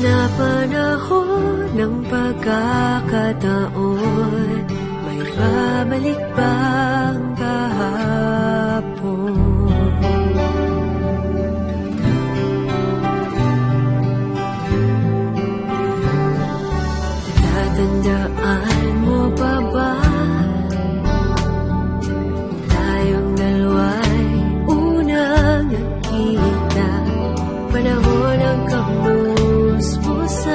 Panapanahon ng pagkakataon, may babalik bang kahapon? Natatandaan mo pa ba tayong dalawa'y unang nagkita? Panahon ng kamusmusan,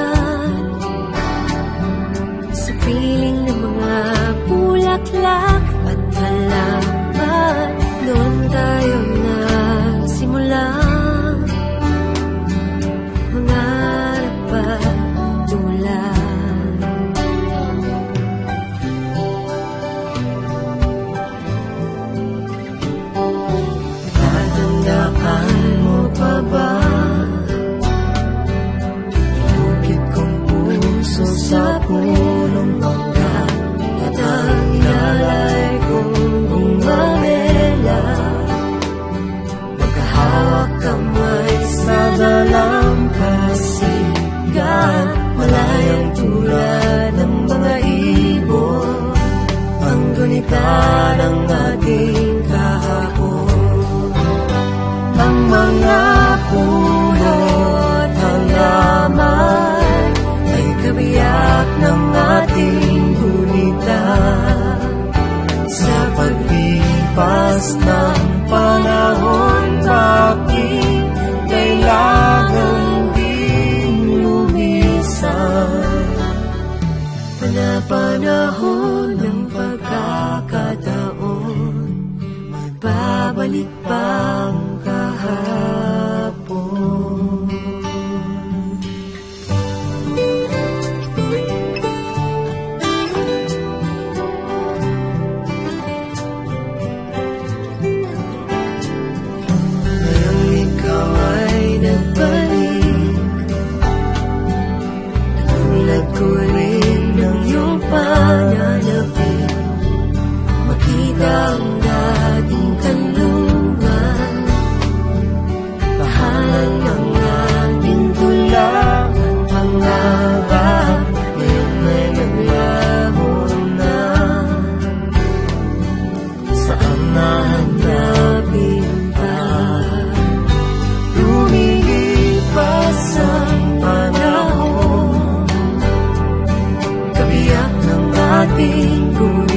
sa piling ng mga bulaklak at halaman. Noon tayo nagsimula mangarap pagtulad. Natatandaan mo pa ba sa punong bangka at ang inalay kong umamela? Magkahawak kamay sa dalampasigan, malayang tulad ng mga ibon, ang gunita ng ating kahapon. Ang mga pulot halaman ay kabiyak ng ating gunita. Sa paglipas ng panahon, bakit kailangan din lumisan? Panapanahon ng pagkakataon, magbabalik bang kahapon? Ko rin ng iyong pananapin, makita ang dating kanlungan, bahalan ng ating tulang at pangarap. Ngayon may naglaho na, saan nahanapin pa? Lumilipas ang panahon, kabiyak ng ating gunita.